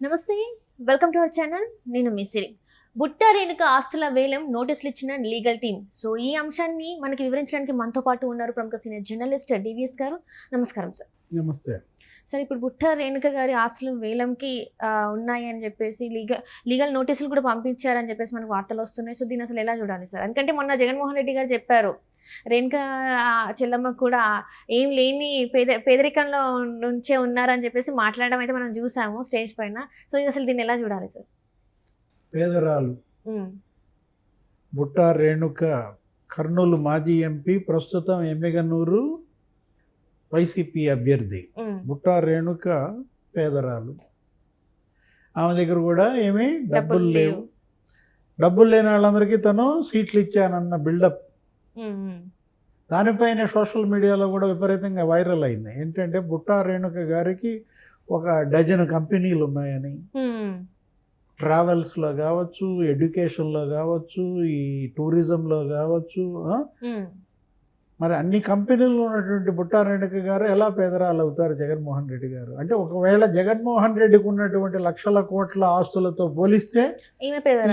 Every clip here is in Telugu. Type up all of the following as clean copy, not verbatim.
నమస్తే, వెల్కమ్ టు అవర్ ఛానల్. నేను మీ సిరి. బుట్ట రేణుక ఆస్తుల వేలం నోటీసులు ఇచ్చిన లీగల్ టీమ్. సో ఈ అంశాన్ని మనకి వివరించడానికి మనతో పాటు ఉన్నారు ప్రముఖ సీనియర్ జర్నలిస్ట్ డివిఎస్ గారు. నమస్కారం సార్. నమస్తే సార్, ఇప్పుడు బుట్ట రేణుక గారి ఆస్తులు వేలంకి ఉన్నాయి అని చెప్పేసి లీగల్ నోటీసులు కూడా పంపించారని చెప్పేసి మనకు వార్తలు వస్తున్నాయి. సో దీన్ని అసలు ఎలా చూడాలి సార్? ఎందుకంటే మొన్న జగన్మోహన్ రెడ్డి గారు చెప్పారు, రేణుక చెల్లమ్మ కూడా ఏం లేని పేదరికంలో నుంచే ఉన్నారని చెప్పేసి మాట్లాడడం అయితే మనం చూసాము స్టేజ్ పైన. సో ఇది అసలు దీన్ని ఎలా చూడాలి సార్? పేదరాలు బుట్టా రేణుక కర్నూలు మాజీ ఎంపీ, ప్రస్తుతం ఎమ్మిగనూరు వైసీపీ అభ్యర్థి. బుట్టా రేణుక పేదరాలు. ఆమె దగ్గర కూడా ఏమీ డబ్బులు లేవు. డబ్బులు లేని వాళ్ళందరికీ తను సీట్లు ఇచ్చానన్న బిల్డప్, దానిపైన సోషల్ మీడియాలో కూడా విపరీతంగా వైరల్ అయింది. ఏంటంటే బుట్టా రేణుక గారికి ఒక డజన్ కంపెనీలు ఉన్నాయని, ట్రావెల్స్లో కావచ్చు, ఎడ్యుకేషన్లో కావచ్చు, ఈ టూరిజంలో కావచ్చు, మరి అన్ని కంపెనీలు ఉన్నటువంటి బుట్టా రేణుక గారు ఎలా పేదరాలు అవుతారు జగన్మోహన్ రెడ్డి గారు? అంటే ఒకవేళ జగన్మోహన్ రెడ్డికి ఉన్నటువంటి లక్షల కోట్ల ఆస్తులతో పోలిస్తే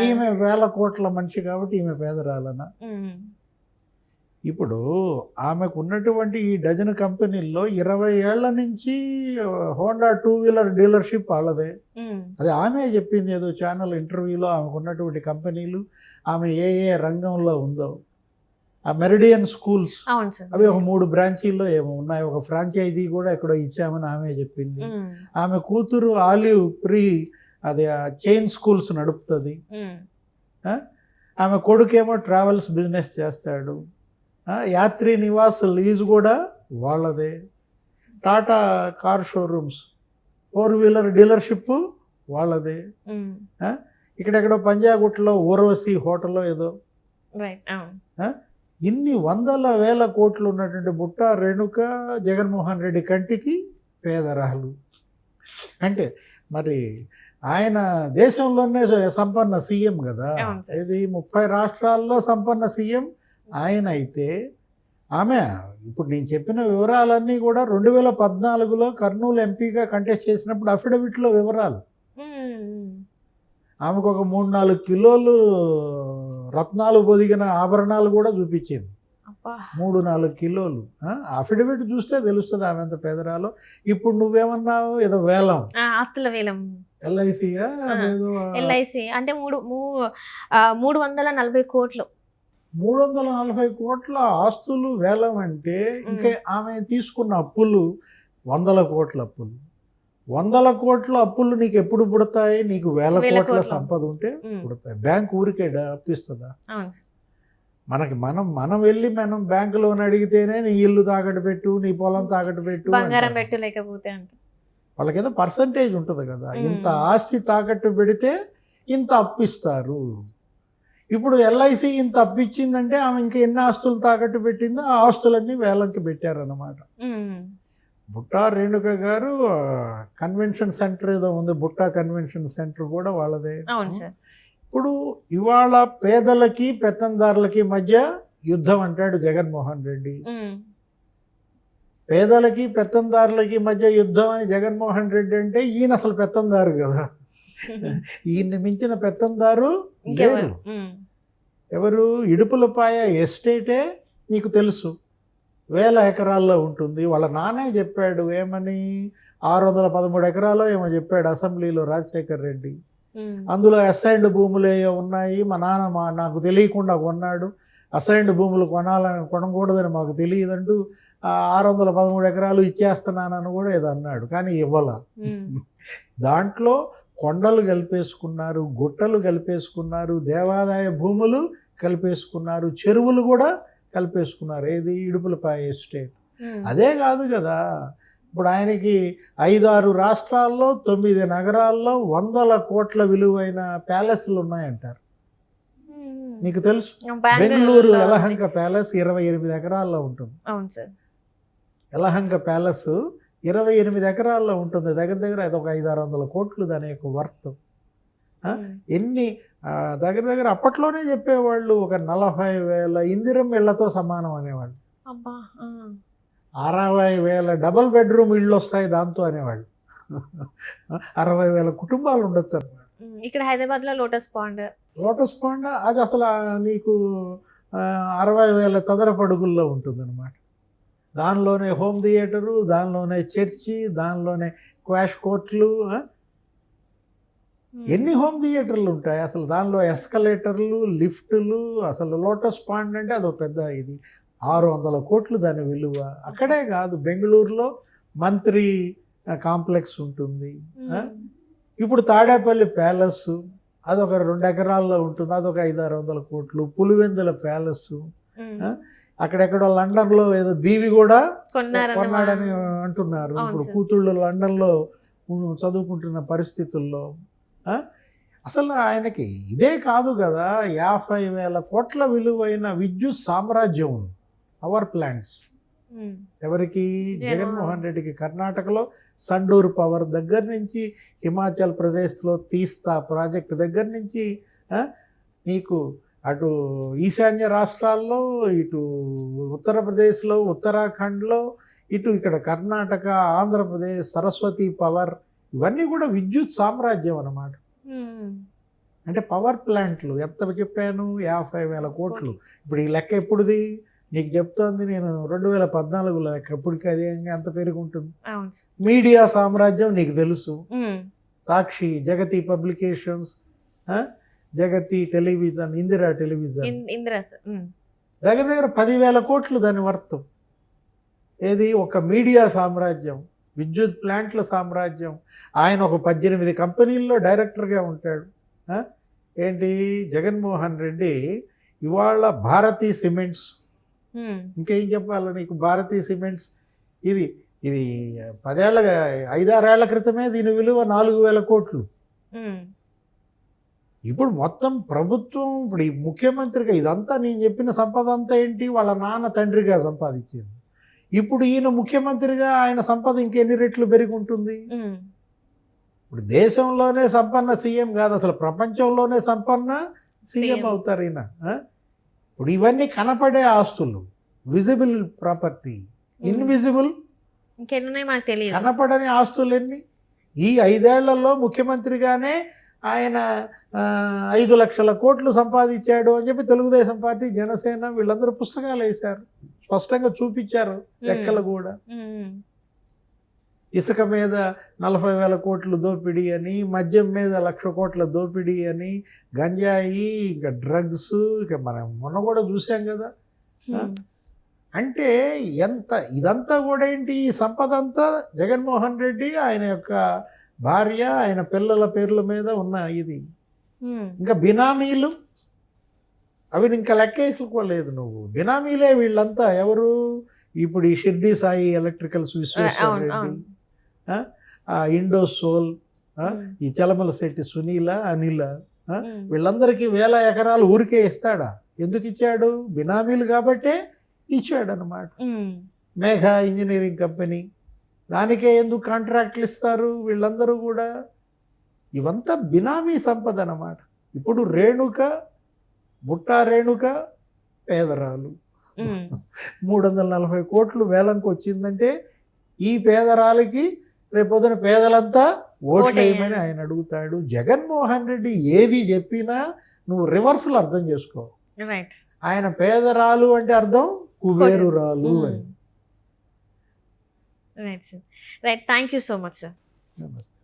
ఈమె వేల కోట్ల మనిషి కాబట్టి ఈమె పేదరాలనా? ఇప్పుడు ఆమెకు ఉన్నటువంటి ఈ డజన్ కంపెనీల్లో 20 ఏళ్ల నుంచి హోండా 2-వీలర్ డీలర్షిప్ వాళ్ళదే. అది ఆమె చెప్పింది ఏదో ఛానల్ ఇంటర్వ్యూలో. ఆమెకు ఉన్నటువంటి కంపెనీలు, ఆమె ఏ ఏ రంగంలో ఉందో. ఆ మెరిడియన్ స్కూల్స్ అవి ఒక 3 బ్రాంచీల్లో ఏమో ఉన్నాయి. ఒక ఫ్రాంచైజీ కూడా ఎక్కడో ఇచ్చామని ఆమె చెప్పింది. ఆమె కూతురు ఆలివ్ అది చైన్ స్కూల్స్ నడుపుతుంది. ఆమె కొడుకేమో ట్రావెల్స్ బిజినెస్ చేస్తాడు. యాత్రి నివాస్ లీజ్ కూడా వాళ్ళదే. టాటా కార్ షోరూమ్స్, 4-వీలర్ డీలర్షిప్ వాళ్ళదే. ఇక్కడెక్కడో పంజాగుట్లో ఊర్వశి హోటల్లో ఏదో. ఇన్ని వందల వేల కోట్లు ఉన్నటువంటి బుట్టా రేణుక జగన్మోహన్ రెడ్డి కంటికి పేదరాలు. అంటే మరి ఆయన దేశంలోనే సంపన్న సీఎం కదా. ఇది 30 రాష్ట్రాల్లో సంపన్న సీఎం ఆయన అయితే, ఆమె ఇప్పుడు నేను చెప్పిన వివరాలన్నీ కూడా 2014లో కర్నూలు ఎంపీగా కంటెస్ట్ చేసినప్పుడు అఫిడవిట్లో వివరాలు. ఆమెకు ఒక 3-4 కిలోలు రత్నాలు పొదిగిన ఆభరణాలు కూడా చూపించింది. 3-4 కిలోలు. అఫిడవిట్ చూస్తే తెలుస్తుంది ఆమె ఎంత పేదరాలో. ఇప్పుడు నువ్వేమన్నావు, ఏదో వేలం, ఆస్తుల వేలం, ఎల్ఐసియా అదేదో. ఎల్ఐసి అంటే 340 కోట్లు. 340 కోట్ల ఆస్తులు వేలం అంటే ఇంకా ఆమె తీసుకున్న అప్పులు 100 కోట్ల అప్పులు. 100 కోట్ల అప్పులు నీకు ఎప్పుడు పుడతాయి? నీకు 1000 కోట్ల సంపద ఉంటే పుడతాయి. బ్యాంక్ ఊరికే అప్పిస్తుందా? మనం వెళ్ళి మనం బ్యాంకు లోన్ అడిగితేనే నీ ఇల్లు తాకట్టు పెట్టు, నీ పొలం తాకట్టు పెట్టు, బంగారం పెట్టు, లేకపోతే వాళ్ళకేదో పర్సంటేజ్ ఉంటుంది కదా. ఇంత ఆస్తి తాకట్టు పెడితే ఇంత అప్పిస్తారు. ఇప్పుడు ఎల్ఐసి ఇంత అప్పిచ్చిందంటే ఆమె ఇంకా ఎన్ని ఆస్తులు తాకట్టు పెట్టిందో ఆ ఆస్తులన్నీ వేలంకి పెట్టారన్నమాట. బుట్టా రేణుక గారు కన్వెన్షన్ సెంటర్ ఏదో ఉంది, బుట్టా కన్వెన్షన్ సెంటర్ కూడా వాళ్ళదే. ఇప్పుడు ఇవాళ పేదలకి పెత్తందారులకి మధ్య యుద్ధం అంటాడు జగన్మోహన్ రెడ్డి. పేదలకి పెత్తందారులకి మధ్య యుద్ధం అని జగన్మోహన్ రెడ్డి అంటే ఈయన అసలు పెత్తందారు కదా. ఈయన్ని మించిన పెత్తందారు లేరు. ఎవరు? ఇడుపులపాయ ఎస్టేటే నీకు తెలుసు, 1000 ఎకరాల్లో ఉంటుంది. వాళ్ళ నానే చెప్పాడు, ఏమని 613 ఎకరాల్లో ఏమో చెప్పాడు అసెంబ్లీలో రాజశేఖర్ రెడ్డి. అందులో అసైన్డ్ భూములు ఏవో ఉన్నాయి. మా నాన్న నాకు తెలియకుండా కొన్నాడు. అసైన్డ్ భూములు కొనకూడదని మాకు తెలియదంటూ 613 ఎకరాలు ఇచ్చేస్తున్నానని కూడా ఏదో అన్నాడు. కానీ ఇవ్వాల. దాంట్లో కొండలు కలిపేసుకున్నారు, గుట్టలు కలిపేసుకున్నారు, దేవాదాయ భూములు కలిపేసుకున్నారు, చెరువులు కూడా కలిపేసుకున్నారు. ఏది? ఇడుపులపాయ ఎస్టేట్. అదే కాదు కదా, ఇప్పుడు ఆయనకి 5-6 రాష్ట్రాల్లో 9 నగరాల్లో 100 కోట్ల విలువైన ప్యాలెస్లు ఉన్నాయంటారు. నీకు తెలుసు, బెంగళూరు యలహంక ప్యాలెస్ 28 ఎకరాల్లో ఉంటుంది. యలహంక ప్యాలెస్ 28 ఎకరాల్లో ఉంటుంది. దగ్గర అది ఒక 500-600 కోట్లు దాని యొక్క వర్త్. ఎన్ని దగ్గర అప్పట్లోనే చెప్పేవాళ్ళు ఒక 40,000 ఇందిరం ఇళ్లతో సమానం అనేవాళ్ళు. 60,000 డబుల్ బెడ్రూమ్ ఇళ్ళు వస్తాయి దాంతో అనేవాళ్ళు. 60,000 కుటుంబాలు ఉండొచ్చు అన్నమాట. ఇక్కడ హైదరాబాద్ లో లోటస్ పాండ్. లోటస్ పాండ్ అది అసలు నీకు 60,000 చదరపు అడుగుల్లో ఉంటుందన్నమాట. దానిలోనే హోమ్ థియేటరు, దానిలోనే చర్చి, దానిలోనే క్వాష్ కోర్టులు, ఎన్ని హోమ్ థియేటర్లు ఉంటాయి అసలు. దానిలో ఎస్కలేటర్లు, లిఫ్టులు. అసలు లోటస్ పాండ్ అంటే అదో పెద్ద ఇది. 600 కోట్లు దాని విలువ. అక్కడే కాదు, బెంగళూరులో మంత్రి కాంప్లెక్స్ ఉంటుంది. ఇప్పుడు తాడేపల్లి ప్యాలెస్ అదొక 2 ఎకరాల్లో ఉంటుంది, అదొక 500-600 కోట్లు. పులివెందుల ప్యాలెస్, అక్కడెక్కడో లండన్లో ఏదో దీవి కూడా కొన్నాడని అంటున్నారు. ఇప్పుడు కూతుళ్ళు లండన్లో చదువుకుంటున్న పరిస్థితుల్లో అసలు ఆయనకి ఇదే కాదు కదా, 50,000 కోట్ల విలువైన విద్యుత్ సామ్రాజ్యం ఉంది. పవర్ ప్లాంట్స్ ఎవరికి? జగన్మోహన్ రెడ్డికి. కర్ణాటకలో సండూర్ పవర్ దగ్గర నుంచి, హిమాచల్ ప్రదేశ్లో తీస్తా ప్రాజెక్ట్ దగ్గర నుంచి, నీకు అటు ఈశాన్య రాష్ట్రాల్లో, ఇటు ఉత్తరప్రదేశ్లో, ఉత్తరాఖండ్లో, ఇటు ఇక్కడ కర్ణాటక, ఆంధ్రప్రదేశ్, సరస్వతి పవర్, ఇవన్నీ కూడా విద్యుత్ సామ్రాజ్యం అన్నమాట. అంటే పవర్ ప్లాంట్లు ఎంత చెప్పాను? 50,000 కోట్లు. ఇప్పుడు ఈ లెక్క ఎప్పుడుది నీకు చెప్తోంది నేను? 2014 లెక్క. ఎప్పటికీ అదే అంత పెరుగుంటుంది. మీడియా సామ్రాజ్యం నీకు తెలుసు. సాక్షి, జగతి పబ్లికేషన్స్, జగతి టెలివిజన్, ఇందిరా టెలివిజన్, దగ్గర దగ్గర 10,000 కోట్లు దాని వర్తం. ఏది? ఒక మీడియా సామ్రాజ్యం, విద్యుత్ ప్లాంట్ల సామ్రాజ్యం. ఆయన ఒక 18 కంపెనీల్లో డైరెక్టర్గా ఉంటాడు. ఏంటి జగన్మోహన్ రెడ్డి ఇవాళ భారతీ సిమెంట్స్, ఇంకేం చెప్పాలి నీకు? భారతీ సిమెంట్స్ ఇది 5-6 ఏళ్ల క్రితమే దీని విలువ 4,000 కోట్లు. ఇప్పుడు మొత్తం ప్రభుత్వం, ఇప్పుడు ఈ ముఖ్యమంత్రిగా ఇదంతా నేను చెప్పిన సంపద అంతా ఏంటి? వాళ్ళ నాన్న తండ్రిగా సంపాదించింది. ఇప్పుడు ఈయన ముఖ్యమంత్రిగా ఆయన సంపద ఇంకెన్ని రెట్లు పెరిగి ఉంటుంది? ఇప్పుడు దేశంలోనే సంపన్న సీఎం కాదు, అసలు ప్రపంచంలోనే సంపన్న సీఎం అవుతారు ఈయన. ఇప్పుడు ఇవన్నీ కనపడే ఆస్తులు, విజిబుల్ ప్రాపర్టీ, ఇన్విజిబుల్ మనకు తెలియదు కనపడని ఆస్తులు ఎన్ని? ఈ 5 ఏళ్లలో ముఖ్యమంత్రిగానే ఆయన 5 లక్షల కోట్లు సంపాదించాడు అని చెప్పి తెలుగుదేశం పార్టీ, జనసేన వీళ్ళందరూ పుస్తకాలు వేశారు, స్పష్టంగా చూపించారు లెక్కలు కూడా. ఇసుక మీద 40,000 కోట్లు దోపిడీ అని, మద్యం మీద 1,00,000 కోట్ల దోపిడీ అని, గంజాయి, ఇంకా డ్రగ్స్, ఇక మనం మొన్న కూడా చూసాం కదా. అంటే ఎంత ఇదంతా కూడా ఏంటి? ఈ సంపద అంతా జగన్మోహన్ రెడ్డి, ఆయన యొక్క భార్య, ఆయన పిల్లల పేర్ల మీద ఉన్న ఇది. ఇంకా బినామీలు, అవి ఇంకా లెక్కేసుకోలేదు నువ్వు. బినామీలే వీళ్ళంతా. ఎవరు? ఇప్పుడు ఈ షిర్డీ సాయి ఎలక్ట్రికల్స్ విశ్వేశ్వర రెడ్డి, ఇండోసోల్, ఈ చలమలశెట్టి సునీల, అనిల, వీళ్ళందరికీ 1,000 ఎకరాలు ఊరికే ఇస్తాడా? ఎందుకు ఇచ్చాడు? బినామీలు కాబట్టే ఇచ్చాడు అన్నమాట. మేఘ ఇంజనీరింగ్ కంపెనీ, దానికే ఎందుకు కాంట్రాక్ట్లు ఇస్తారు వీళ్ళందరూ కూడా? ఇవంతా బినామీ సంపద అన్నమాట. ఇప్పుడు రేణుక, బుట్టా రేణుక పేదరాలు, 340 కోట్లు వేలంకి వచ్చిందంటే ఈ పేదరాలకి రేపొద్దున పేదలంతా ఓట్లేయమని ఆయన అడుగుతాడు. జగన్మోహన్ రెడ్డి ఏది చెప్పినా నువ్వు రివర్సల్ అర్థం చేసుకో. ఆయన పేదరాలు అంటే అర్థం కుబేరురాలు అని. Right. Thank you so much sir. నమస్తే.